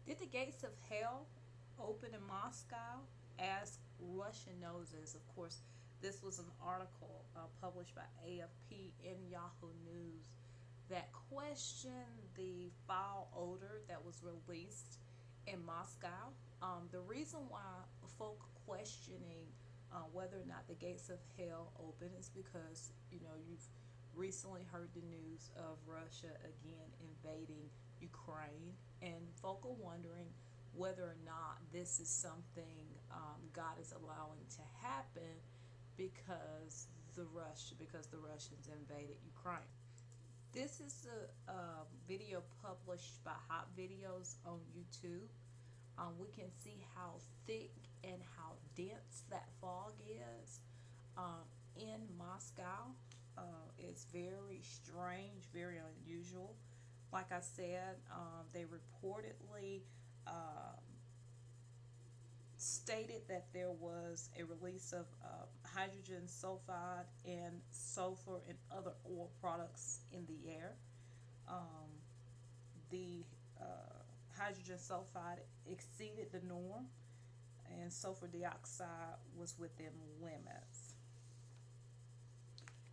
Did the gates of hell open in Moscow? Ask Russian noses. Of course, this was an article published by AFP and Yahoo News that questioned the foul odor that was released in Moscow. The reason why folk questioning whether or not the gates of hell open is because you've recently heard the news of Russia again invading Ukraine, and folk are wondering whether or not this is something God is allowing to happen because the Russians invaded Ukraine. This is a video published by Hot Videos on YouTube. We can see how thick and how dense that fog is in Moscow. It's very strange, very unusual. Like I said, they reportedly um, stated that there was a release of hydrogen sulfide and sulfur and other oil products in the air. Um, the hydrogen sulfide exceeded the norm, and sulfur dioxide was within limits.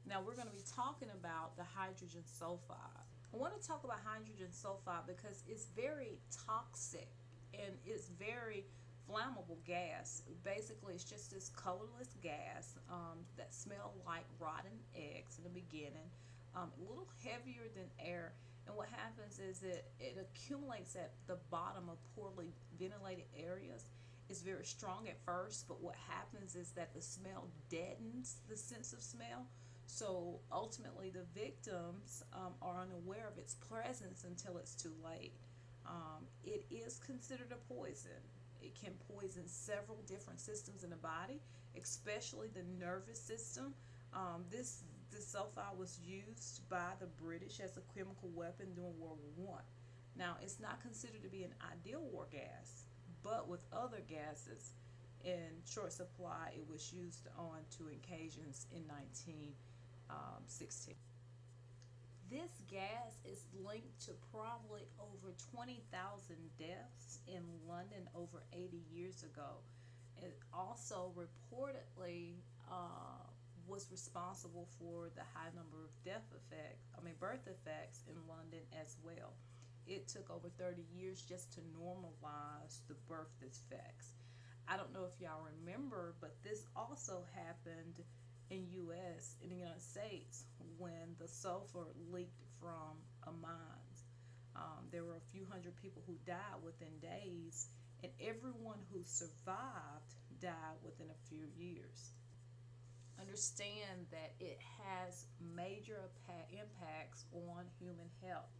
Now we're going to be talking about the hydrogen sulfide. I want to talk about hydrogen sulfide because it's very toxic and it's very flammable gas. Basically, it's just this colorless gas that smell like rotten eggs in the beginning, a little heavier than air. And what happens is it accumulates at the bottom of poorly ventilated areas. It's very strong at first, but what happens is that the smell deadens the sense of smell. So ultimately, the victims are unaware of its presence until it's too late. It is considered a poison. It can poison several different systems in the body, especially the nervous system. This sulfide was used by the British as a chemical weapon during World War One. Now, it's not considered to be an ideal war gas, but with other gases in short supply, it was used on two occasions in 1916. This gas is linked to probably over 20,000 deaths in London over 80 years ago. It also reportedly was responsible for the high number of birth effects in London as well. It took over 30 years just to normalize the birth defects. I don't know if y'all remember, but this also happened in the United States when the sulfur leaked from a mine. There were a few hundred people who died within days, and everyone who survived died within a few years. Understand that it has major impacts on human health.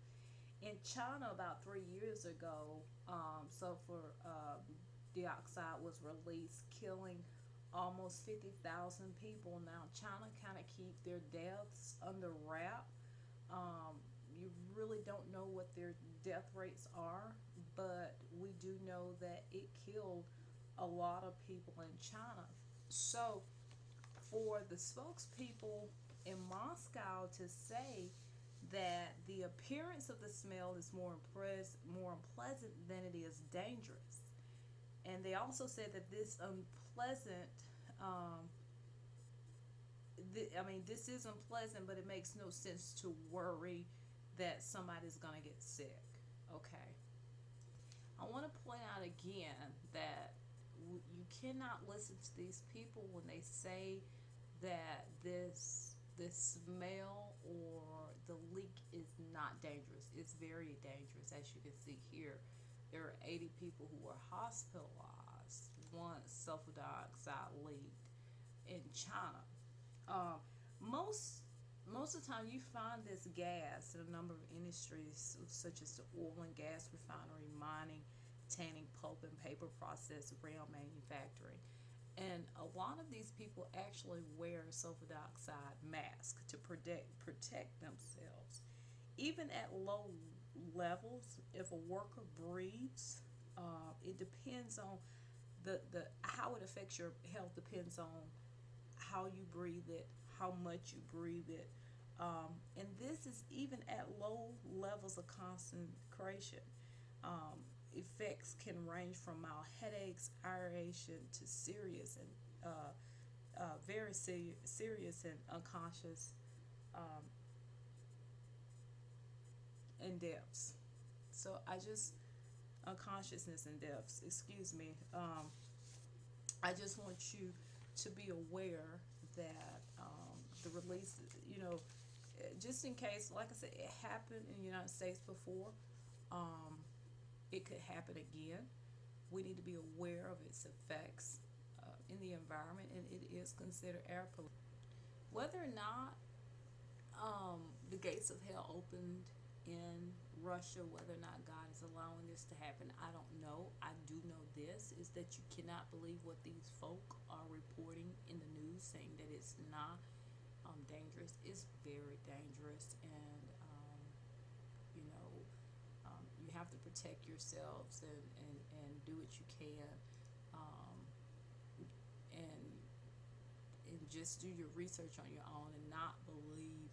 In China, about 3 years ago, sulfur dioxide was released, killing almost 50,000 people. Now, China kind of keep their deaths under wrap. You really don't know what their death rates are, but we do know that it killed a lot of people in China. So, for the spokespeople in Moscow to say that the appearance of the smell is more unpleasant than it is dangerous. And they also said that this unpleasant, um, this is unpleasant, but it makes no sense to worry that somebody's going to get sick. Okay. I want to point out again that you cannot listen to these people when they say that this smell or the leak is not dangerous. It's very dangerous. As you can see here, there are 80 people who were hospitalized once sulfur dioxide leaked in China. Um, most most of the time, you find this gas in a number of industries, such as the oil and gas refinery, mining, tanning, pulp and paper process, rail manufacturing. And a lot of these people actually wear sulfur dioxide masks to protect themselves. Even at low levels, if a worker breathes, it depends on the how it affects your health depends on how you breathe it, how much you breathe it. And this is even at low levels of concentration. Affects range from mild headaches, aeration, to serious and very serious and unconscious um, and deaths. So I just unconsciousness and deaths. Excuse me. I just want you to be aware that the release, just in case, like I said, it happened in the United States before. Um, it could happen again. We need to be aware of its effects in the environment, and it is considered air pollution. Whether or not the gates of hell opened in Russia, whether or not God is allowing this to happen, I don't know. I do know this is that you cannot believe what these folk are reporting in the news, saying that it's not dangerous. It's very dangerous, and you have to protect yourselves and do what you can, um, and just do your research on your own and not believe